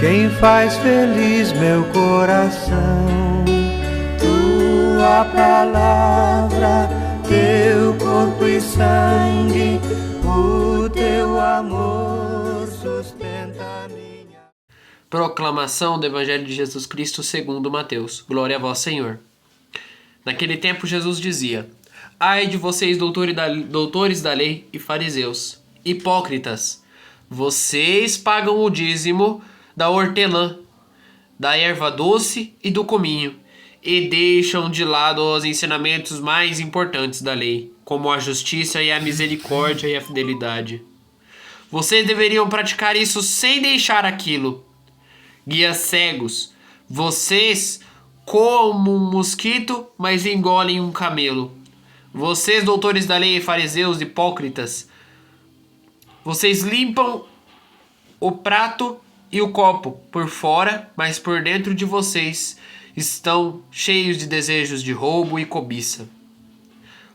quem faz feliz meu coração. Tua palavra, teu corpo e sangue, o teu amor sustenta a minha. Proclamação do Evangelho de Jesus Cristo segundo Mateus. Glória a vós, Senhor. Naquele tempo Jesus dizia: Ai de vocês, doutores da lei e fariseus, hipócritas! Vocês pagam o dízimo da hortelã, da erva doce e do cominho, e deixam de lado os ensinamentos mais importantes da lei, como a justiça e a misericórdia e a fidelidade. Vocês deveriam praticar isso sem deixar aquilo. Guias cegos, vocês como um mosquito, mas engolem um camelo. Vocês, doutores da lei e fariseus hipócritas, vocês limpam o prato e o copo por fora, mas por dentro de vocês estão cheios de desejos de roubo e cobiça.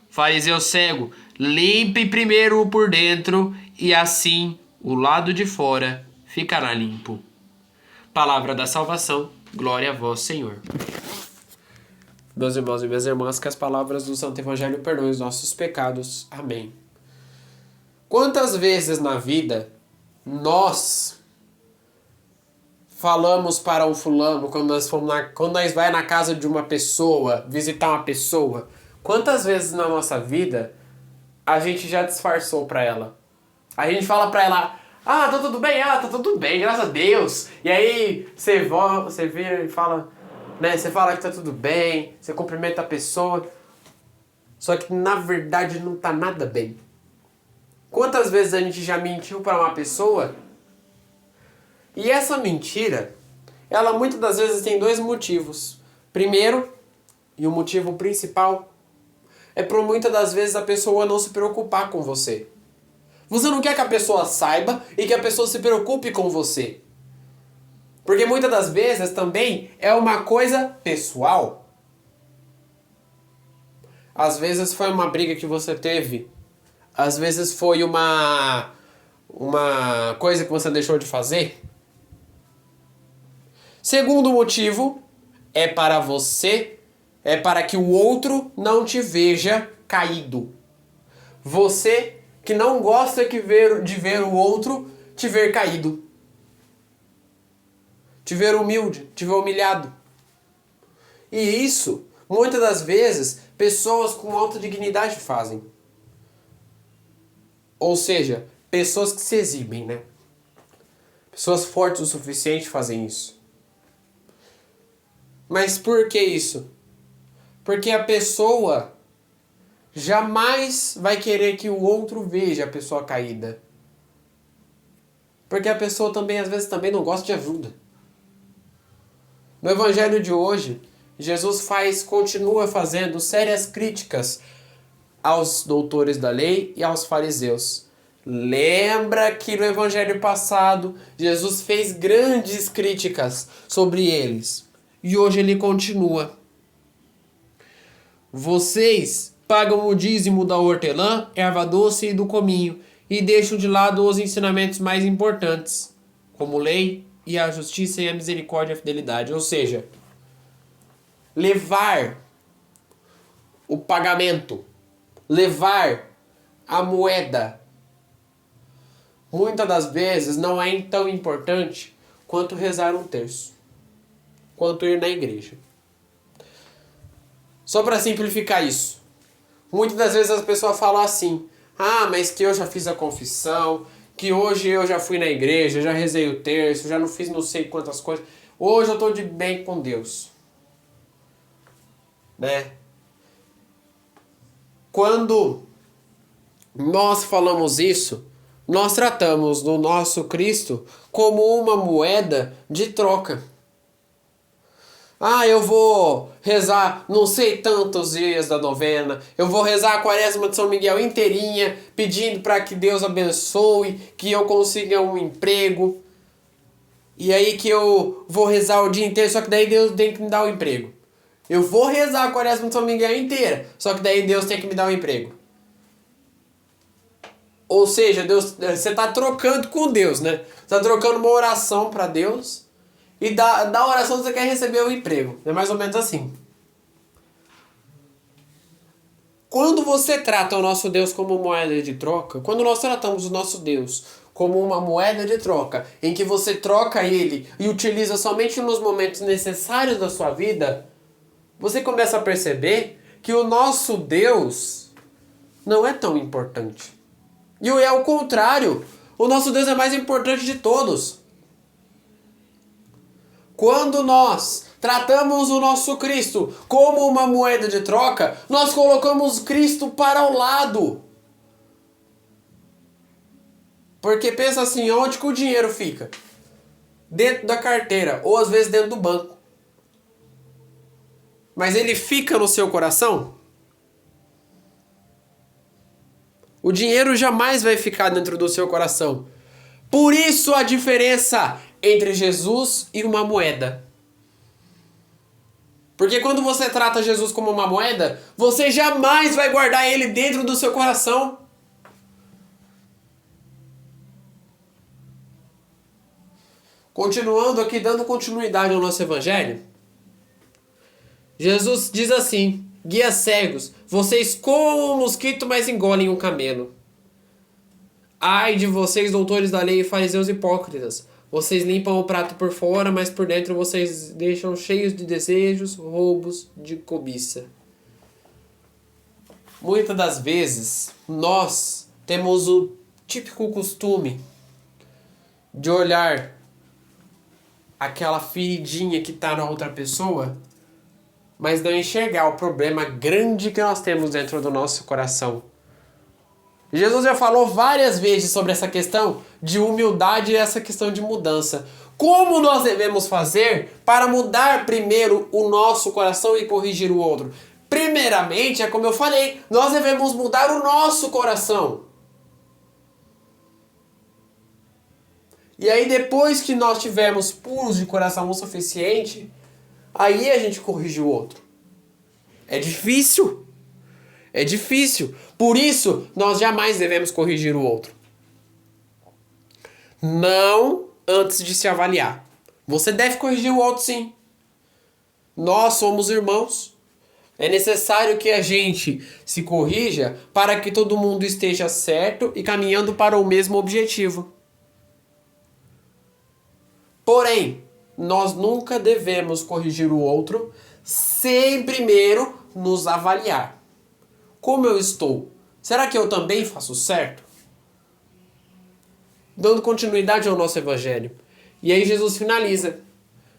Fariseu cego, limpe primeiro o por dentro e assim o lado de fora ficará limpo. Palavra da salvação, glória a vós, Senhor. Meus irmãos e minhas irmãs, que as palavras do Santo Evangelho perdoem os nossos pecados. Amém. Quantas vezes na vida nós falamos para um fulano, quando nós vai na casa de uma pessoa, visitar uma pessoa, quantas vezes na nossa vida a gente já disfarçou para ela? A gente fala para ela: ah, tá tudo bem? Ah, tá tudo bem, graças a Deus. E aí você vira e fala, né? Você fala que tá tudo bem, você cumprimenta a pessoa, só que na verdade não tá nada bem. Quantas vezes a gente já mentiu para uma pessoa? E essa mentira, ela muitas das vezes tem dois motivos. Primeiro, e o motivo principal, é por muitas das vezes a pessoa não se preocupar com você. Você não quer que a pessoa saiba e que a pessoa se preocupe com você. Porque muitas das vezes também é uma coisa pessoal. Às vezes foi uma briga que você teve. Às vezes foi uma coisa que você deixou de fazer. Segundo motivo, é para que o outro não te veja caído. Você que não gosta de ver o outro te ver caído. Te ver humilde, te ver humilhado. E isso, muitas das vezes, pessoas com alta dignidade fazem. Ou seja, pessoas que se exibem, né? Pessoas fortes o suficiente fazem isso. Mas por que isso? Porque a pessoa jamais vai querer que o outro veja a pessoa caída. Porque a pessoa também, às vezes, também não gosta de ajuda. No Evangelho de hoje, Jesus continua fazendo sérias críticas aos doutores da lei e aos fariseus. Lembra que no Evangelho passado, Jesus fez grandes críticas sobre eles. E hoje ele continua. Vocês pagam o dízimo da hortelã, erva doce e do cominho, e deixam de lado os ensinamentos mais importantes, como lei e a justiça e a misericórdia e a fidelidade. Ou seja, levar o pagamento, levar a moeda, muitas das vezes não é tão importante quanto rezar um terço, quanto ir na igreja. Só para simplificar isso, muitas das vezes as pessoas falam assim: ah, mas que eu já fiz a confissão, que hoje eu já fui na igreja, já rezei o terço, já não fiz não sei quantas coisas, hoje eu estou de bem com Deus. Né? Quando nós falamos isso, nós tratamos do nosso Cristo como uma moeda de troca. Ah, eu vou rezar não sei tantos dias da novena, eu vou rezar a quaresma de São Miguel inteirinha, pedindo para que Deus abençoe, que eu consiga um emprego. E aí que eu vou rezar o dia inteiro, só que daí Deus tem que me dar um emprego. Eu vou rezar a quaresma de São Miguel inteira, só que daí Deus tem que me dar um emprego. Ou seja, Deus, você está trocando com Deus, né? Você está trocando uma oração para Deus e da oração você quer receber o emprego. É mais ou menos assim. Quando você trata o nosso Deus como moeda de troca, quando nós tratamos o nosso Deus como uma moeda de troca, em que você troca ele e utiliza somente nos momentos necessários da sua vida, você começa a perceber que o nosso Deus não é tão importante. E é o contrário. O nosso Deus é mais importante de todos. Quando nós tratamos o nosso Cristo como uma moeda de troca, nós colocamos Cristo para o lado. Porque pensa assim, onde que o dinheiro fica? Dentro da carteira, ou às vezes dentro do banco. Mas ele fica no seu coração? O dinheiro jamais vai ficar dentro do seu coração. Por isso a diferença entre Jesus e uma moeda. Porque quando você trata Jesus como uma moeda, você jamais vai guardar ele dentro do seu coração. Continuando aqui, dando continuidade ao nosso evangelho, Jesus diz assim: guias cegos, vocês comem um mosquito, mas engolem um camelo. Ai de vocês, doutores da lei e fariseus hipócritas, vocês limpam o prato por fora, mas por dentro vocês deixam cheios de desejos, roubos, de cobiça. Muitas das vezes, nós temos o típico costume de olhar aquela feridinha que está na outra pessoa, mas não enxergar o problema grande que nós temos dentro do nosso coração. Jesus já falou várias vezes sobre essa questão de humildade e essa questão de mudança. Como nós devemos fazer para mudar primeiro o nosso coração e corrigir o outro? Primeiramente, é como eu falei, nós devemos mudar o nosso coração. E aí depois que nós tivermos puros de coração o suficiente, aí a gente corrige o outro. É difícil. É difícil. Por isso, nós jamais devemos corrigir o outro. Não antes de se avaliar. Você deve corrigir o outro, sim. Nós somos irmãos. É necessário que a gente se corrija para que todo mundo esteja certo e caminhando para o mesmo objetivo. Porém, nós nunca devemos corrigir o outro sem primeiro nos avaliar. Como eu estou? Será que eu também faço certo? Dando continuidade ao nosso evangelho. E aí Jesus finaliza.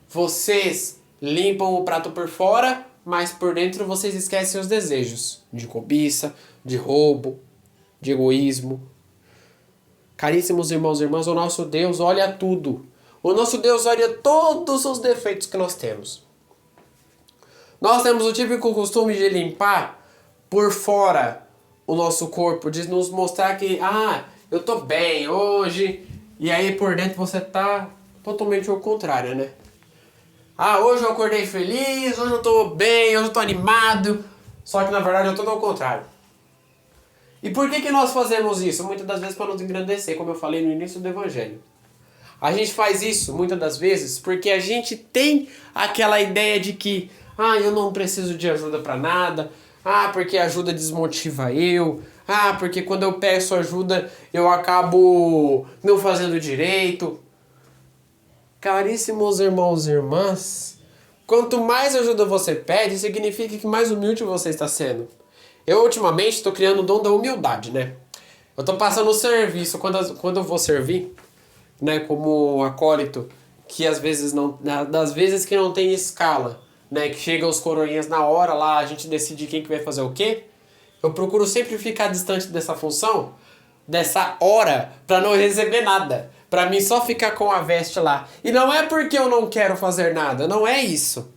Vocês limpam o prato por fora, mas por dentro vocês esquecem os desejos. De cobiça, de roubo, de egoísmo. Caríssimos irmãos e irmãs, o nosso Deus olha tudo. O nosso Deus olha todos os defeitos que nós temos. Nós temos o típico costume de limpar por fora o nosso corpo, de nos mostrar que, eu tô bem hoje, e aí por dentro você tá totalmente ao contrário, né? Hoje eu acordei feliz, hoje eu tô bem, hoje eu tô animado, só que na verdade eu tô ao contrário. E por que nós fazemos isso? Muitas das vezes para nos engrandecer, como eu falei no início do evangelho. A gente faz isso muitas das vezes porque a gente tem aquela ideia de que eu não preciso de ajuda para nada, porque ajuda desmotiva eu, porque quando eu peço ajuda eu acabo não fazendo direito. Caríssimos irmãos e irmãs, quanto mais ajuda você pede, significa que mais humilde você está sendo. Eu ultimamente estou criando o dom da humildade, né? Eu estou passando o serviço, quando eu vou servir, né, como acólito, que às vezes não, das vezes que não tem escala, né, que chega os coroinhas na hora lá, a gente decide quem que vai fazer o quê, eu procuro sempre ficar distante dessa função, dessa hora, para não receber nada, para mim só ficar com a veste lá. E não é porque eu não quero fazer nada, não é isso.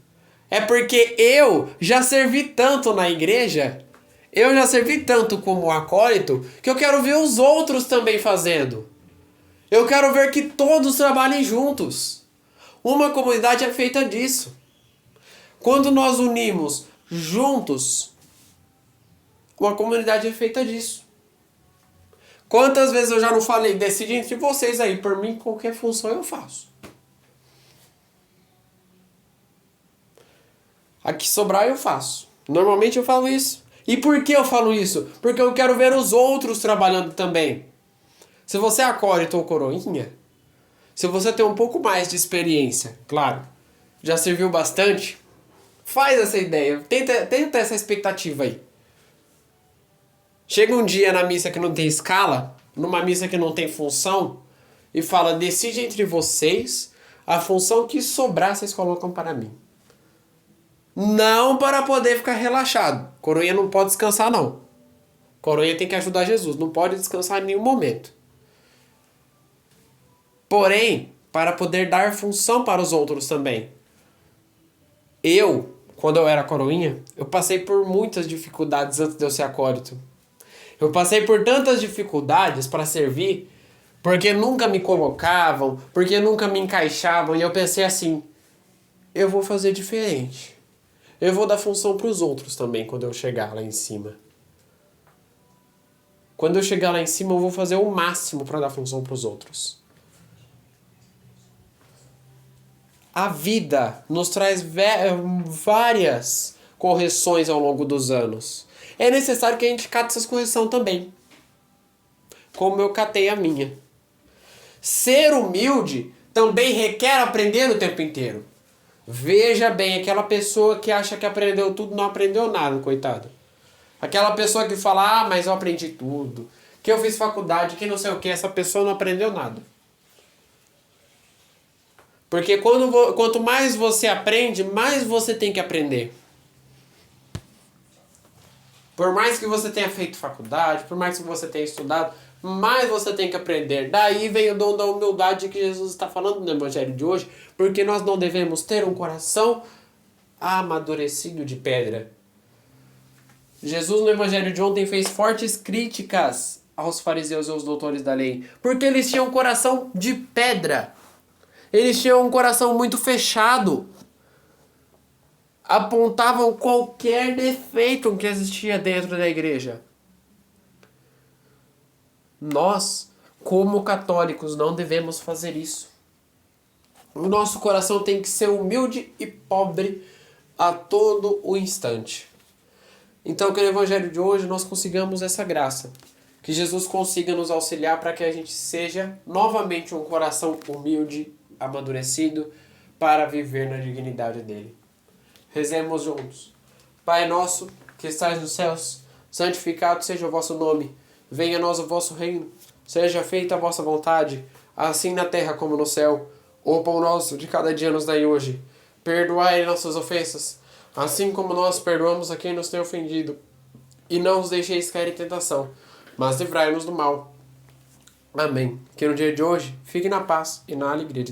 É porque eu já servi tanto na igreja, eu já servi tanto como acólito, que eu quero ver os outros também fazendo. Eu quero ver que todos trabalhem juntos. Uma comunidade é feita disso. Quando nós unimos juntos, uma comunidade é feita disso. Quantas vezes eu já não falei, decide entre vocês aí, por mim qualquer função eu faço. A que sobrar eu faço. Normalmente eu falo isso. E por que eu falo isso? Porque eu quero ver os outros trabalhando também. Se você é acólito ou coroinha, se você tem um pouco mais de experiência, claro, já serviu bastante, faz essa ideia, tenta essa expectativa aí. Chega um dia na missa que não tem escala, numa missa que não tem função, e fala, decide entre vocês a função que sobrar, vocês colocam para mim. Não para poder ficar relaxado. Coroinha não pode descansar, não. Coroinha tem que ajudar Jesus, não pode descansar em nenhum momento. Porém, para poder dar função para os outros também. Quando eu era coroinha, eu passei por muitas dificuldades antes de eu ser acólito. Eu passei por tantas dificuldades para servir, porque nunca me colocavam, porque nunca me encaixavam, e eu pensei assim, eu vou fazer diferente. Eu vou dar função para os outros também quando eu chegar lá em cima. Quando eu chegar lá em cima, eu vou fazer o máximo para dar função para os outros. A vida nos traz várias correções ao longo dos anos. É necessário que a gente cate essas correções também. Como eu catei a minha. Ser humilde também requer aprender o tempo inteiro. Veja bem, aquela pessoa que acha que aprendeu tudo não aprendeu nada, coitado. Aquela pessoa que fala, mas eu aprendi tudo. Que eu fiz faculdade, que não sei o que, essa pessoa não aprendeu nada. Porque quanto mais você aprende, mais você tem que aprender. Por mais que você tenha feito faculdade, por mais que você tenha estudado, mais você tem que aprender. Daí vem o dom da humildade que Jesus está falando no Evangelho de hoje, porque nós não devemos ter um coração amadurecido de pedra. Jesus no Evangelho de ontem fez fortes críticas aos fariseus e aos doutores da lei, porque eles tinham um coração de pedra. Eles tinham um coração muito fechado. Apontavam qualquer defeito que existia dentro da igreja. Nós, como católicos, não devemos fazer isso. O nosso coração tem que ser humilde e pobre a todo o instante. Então, que no Evangelho de hoje nós consigamos essa graça. Que Jesus consiga nos auxiliar para que a gente seja novamente um coração humilde, amadurecido, para viver na dignidade dele. Rezemos juntos. Pai nosso, que estais nos céus, santificado seja o vosso nome. Venha a nós o vosso reino. Seja feita a vossa vontade, assim na terra como no céu. O pão nosso de cada dia nos dai hoje. Perdoai nossas ofensas, assim como nós perdoamos a quem nos tem ofendido. E não os deixeis cair em tentação, mas livrai-nos do mal. Amém. Que no dia de hoje fique na paz e na alegria de Deus.